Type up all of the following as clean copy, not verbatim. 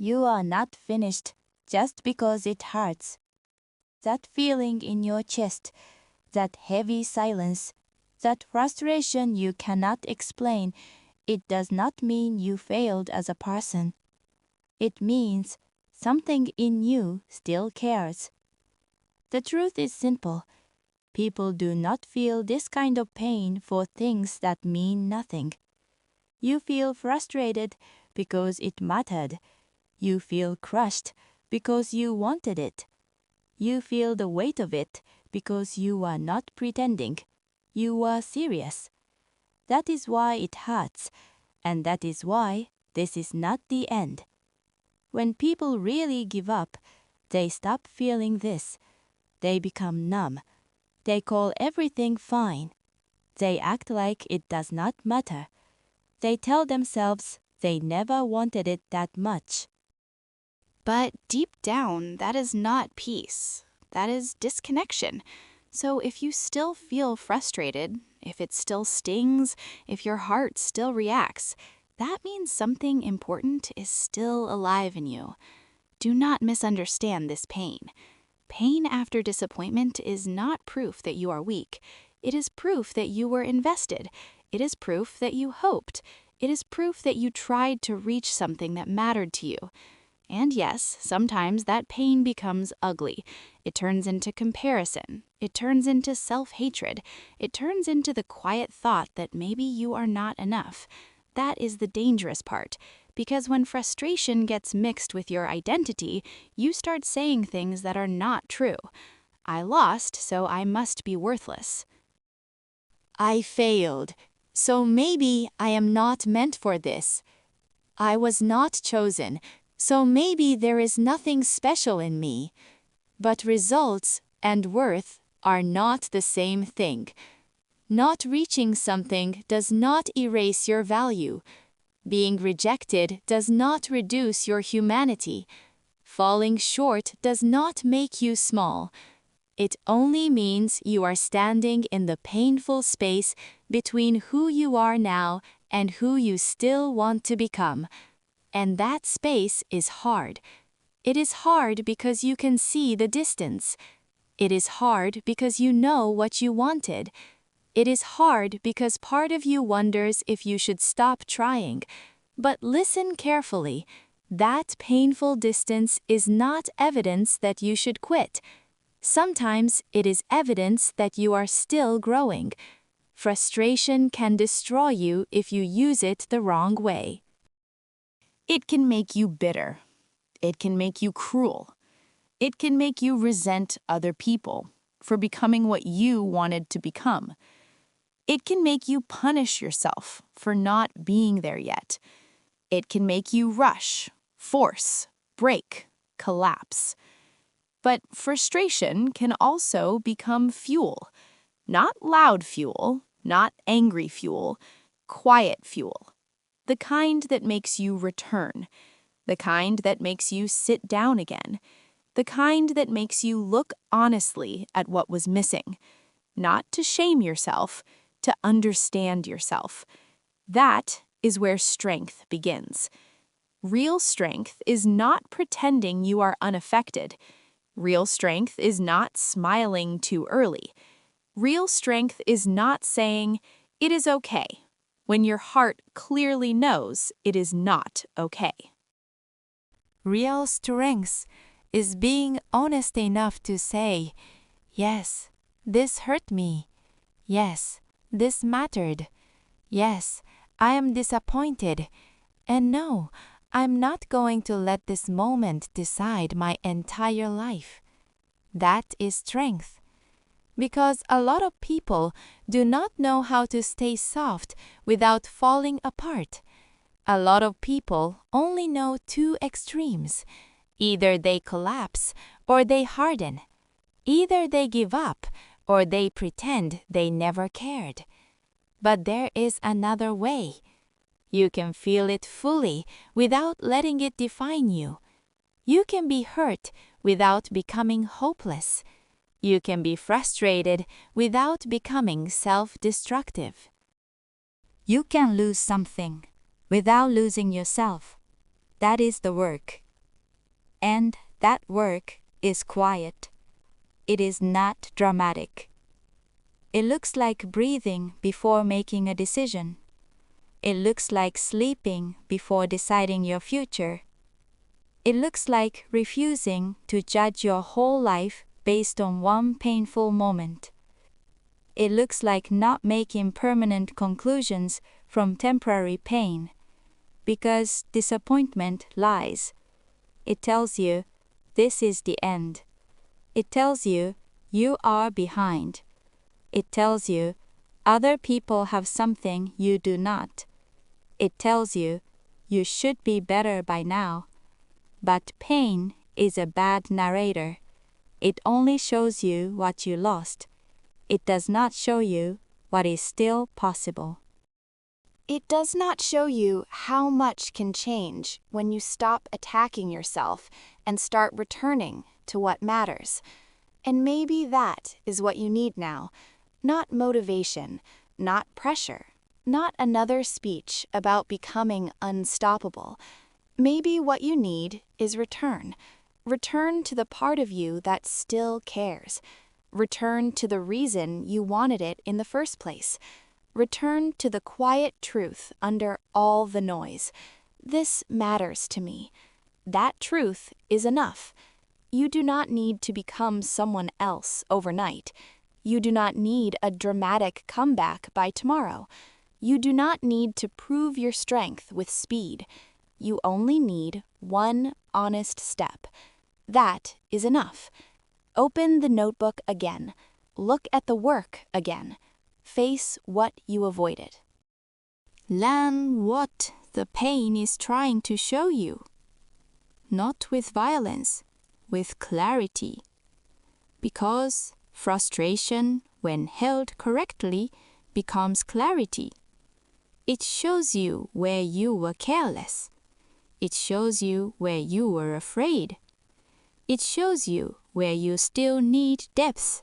You are not finished just because it hurts. That feeling in your chest, that heavy silence, that frustration you cannot explain, it does not mean you failed as a person. It means something in you still cares. The truth is simple. People do not feel this kind of pain for things that mean nothing. You feel frustrated because it mattered. You feel crushed because you wanted it. You feel the weight of it because you are not pretending. You are serious. That is why it hurts, and that is why this is not the end. When people really give up, they stop feeling this. They become numb. They call everything fine. They act like it does not matter. They tell themselves they never wanted it that much. But deep down, that is not peace. That is disconnection. So if you still feel frustrated, if it still stings, if your heart still reacts, that means something important is still alive in you. Do not misunderstand this pain. Pain after disappointment is not proof that you are weak. It is proof that you were invested. It is proof that you hoped. It is proof that you tried to reach something that mattered to you. And yes, sometimes that pain becomes ugly. It turns into comparison. It turns into self-hatred. It turns into the quiet thought that maybe you are not enough. That is the dangerous part, because when frustration gets mixed with your identity, you start saying things that are not true. I lost, so I must be worthless. I failed, so maybe I am not meant for this. I was not chosen, so maybe there is nothing special in me. But results and worth are not the same thing. Not reaching something does not erase your value. Being rejected does not reduce your humanity. Falling short does not make you small. It only means you are standing in the painful space between who you are now and who you still want to become. And that space is hard. It is hard because you can see the distance. It is hard because you know what you wanted. It is hard because part of you wonders if you should stop trying. But listen carefully. That painful distance is not evidence that you should quit. Sometimes it is evidence that you are still growing. Frustration can destroy you if you use it the wrong way. It can make you bitter. It can make you cruel. It can make you resent other people for becoming what you wanted to become. It can make you punish yourself for not being there yet. It can make you rush, force, break, collapse. But frustration can also become fuel. Not loud fuel, not angry fuel, quiet fuel. The kind that makes you return. The kind that makes you sit down again. The kind that makes you look honestly at what was missing. Not to shame yourself, to understand yourself. That is where strength begins. Real strength is not pretending you are unaffected. Real strength is not smiling too early. Real strength is not saying, "It is okay," when your heart clearly knows it is not okay. Real strength is being honest enough to say, yes, this hurt me. Yes, this mattered. Yes, I am disappointed. And no, I'm not going to let this moment decide my entire life. That is strength. Because a lot of people do not know how to stay soft without falling apart. A lot of people only know two extremes. Either they collapse or they harden. Either they give up or they pretend they never cared. But there is another way. You can feel it fully without letting it define you. You can be hurt without becoming hopeless. You can be frustrated without becoming self-destructive. You can lose something without losing yourself. That is the work. And that work is quiet. It is not dramatic. It looks like breathing before making a decision. It looks like sleeping before deciding your future. It looks like refusing to judge your whole life based on one painful moment. It looks like not making permanent conclusions from temporary pain, because disappointment lies. It tells you this is the end. It tells you you are behind. It tells you other people have something you do not. It tells you you should be better by now. But pain is a bad narrator. It only shows you what you lost. It does not show you what is still possible. It does not show you how much can change when you stop attacking yourself and start returning to what matters. And maybe that is what you need now. Not motivation, not pressure, not another speech about becoming unstoppable. Maybe what you need is return. Return to the part of you that still cares. Return to the reason you wanted it in the first place. Return to the quiet truth under all the noise. This matters to me. That truth is enough. You do not need to become someone else overnight. You do not need a dramatic comeback by tomorrow. You do not need to prove your strength with speed. You only need one honest step. That is enough. Open the notebook again. Look at the work again. Face what you avoided. Learn what the pain is trying to show you. Not with violence, with clarity. Because frustration, when held correctly, becomes clarity. It shows you where you were careless. It shows you where you were afraid. It shows you where you still need depth,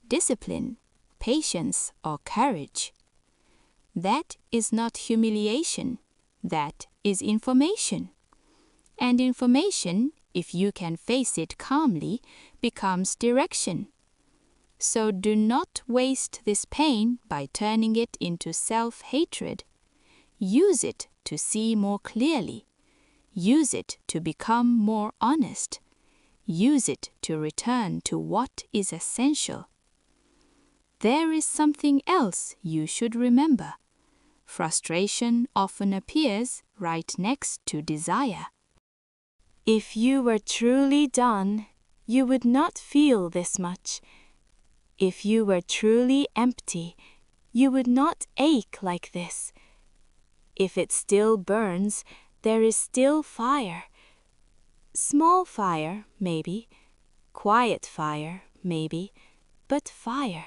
discipline, patience, or courage. That is not humiliation. That is information. And information, if you can face it calmly, becomes direction. So do not waste this pain by turning it into self-hatred. Use it to see more clearly. Use it to become more honest. Use it to return to what is essential. There is something else you should remember. Frustration often appears right next to desire. If you were truly done, you would not feel this much. If you were truly empty, you would not ache like this. If it still burns, there is still fire. Small fire, maybe. Quiet fire, maybe. But fire.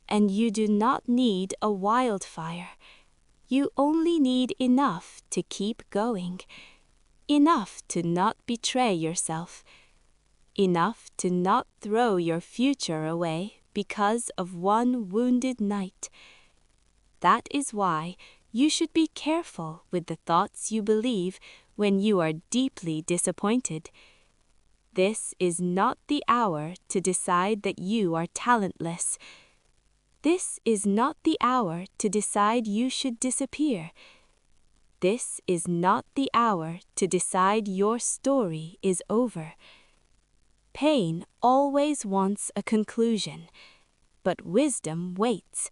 And you do not need a wildfire. You only need enough to keep going. Enough to not betray yourself. Enough to not throw your future away because of one wounded night. That is why you should be careful with the thoughts you believe when you are deeply disappointed. This is not the hour to decide that you are talentless. This is not the hour to decide you should disappear. This is not the hour to decide your story is over. Pain always wants a conclusion, but wisdom waits.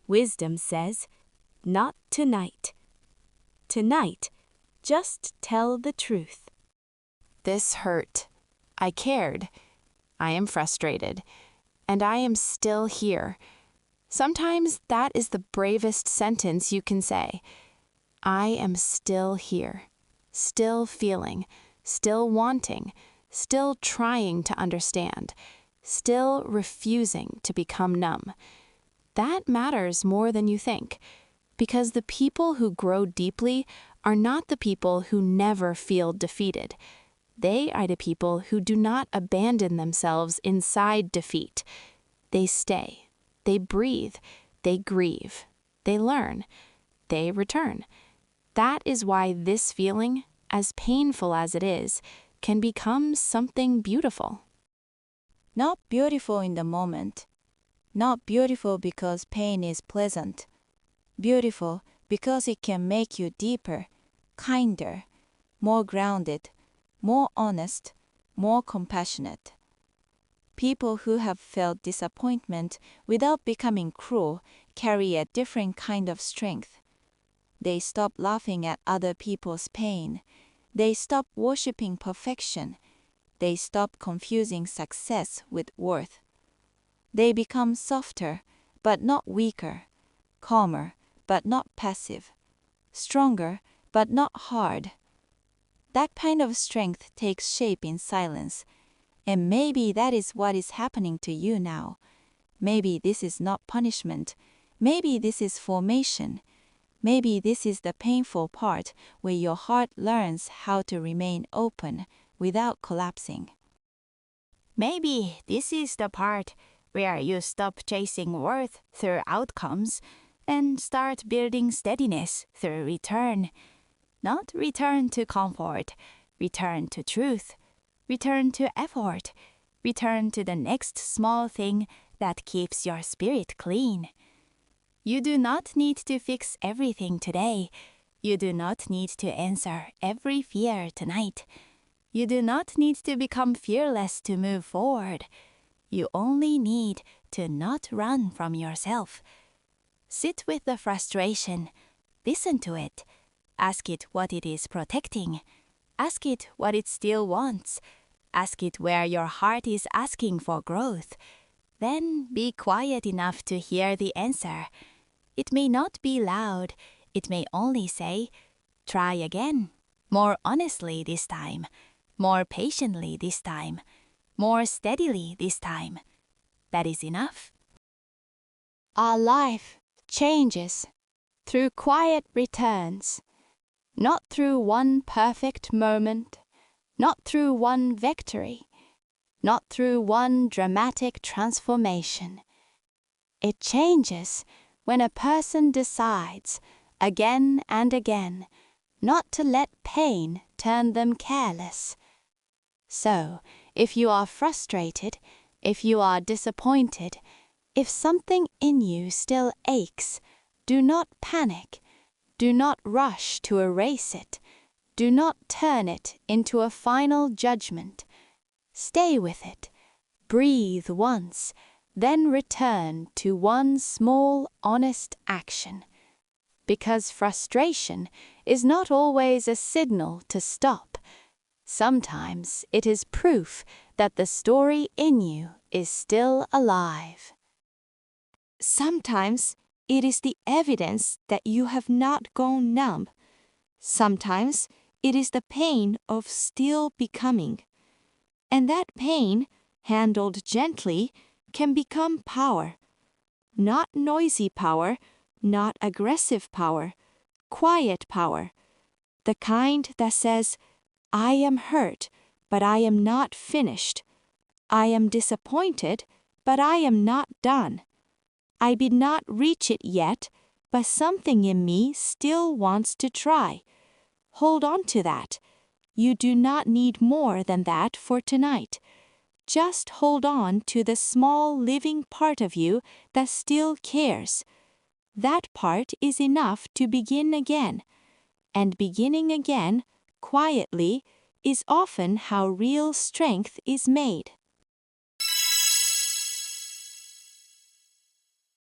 Wisdom says, not tonight. Tonight, just tell the truth. This hurt. I cared. I am frustrated. And I am still here. Sometimes that is the bravest sentence you can say. I am still here. Still feeling. Still wanting. Still trying to understand. Still refusing to become numb. That matters more than you think. Because the people who grow deeply are not the people who never feel defeated. They are the people who do not abandon themselves inside defeat. They stay. They breathe. They grieve. They learn. They return. That is why this feeling, as painful as it is, can become something beautiful. Not beautiful in the moment. Not beautiful because pain is pleasant. Beautiful because it can make you deeper, kinder, more grounded, more honest, more compassionate. People who have felt disappointment without becoming cruel carry a different kind of strength. They stop laughing at other people's pain. They stop worshiping perfection. They stop confusing success with worth. They become softer, but not weaker, calmer, but not passive, stronger, but not hard. That kind of strength takes shape in silence, and maybe that is what is happening to you now. Maybe this is not punishment. Maybe this is formation. Maybe this is the painful part where your heart learns how to remain open without collapsing. Maybe this is the part where you stop chasing worth through outcomes and start building steadiness through return. Not return to comfort, return to truth, return to effort, return to the next small thing that keeps your spirit clean. You do not need to fix everything today. You do not need to answer every fear tonight. You do not need to become fearless to move forward. You only need to not run from yourself. Sit with the frustration. Listen to it. Ask it what it is protecting. Ask it what it still wants. Ask it where your heart is asking for growth. Then be quiet enough to hear the answer. It may not be loud. It may only say, "Try again. More honestly this time. More patiently this time. More steadily this time." That is enough. Our life changes through quiet returns, not through one perfect moment, not through one victory, not through one dramatic transformation. It changes when a person decides, again and again, not to let pain turn them careless. So, if you are frustrated, if you are disappointed, if something in you still aches, do not panic. Do not rush to erase it. Do not turn it into a final judgment. Stay with it. Breathe once, then return to one small, honest action. Because frustration is not always a signal to stop. Sometimes it is proof that the story in you is still alive. Sometimes it is the evidence that you have not gone numb. Sometimes it is the pain of still becoming. And that pain, handled gently, can become power. Not noisy power, not aggressive power, quiet power. The kind that says, "I am hurt, but I am not finished. I am disappointed, but I am not done. I did not reach it yet, but something in me still wants to try." Hold on to that. You do not need more than that for tonight. Just hold on to the small living part of you that still cares. That part is enough to begin again. And beginning again, quietly, is often how real strength is made.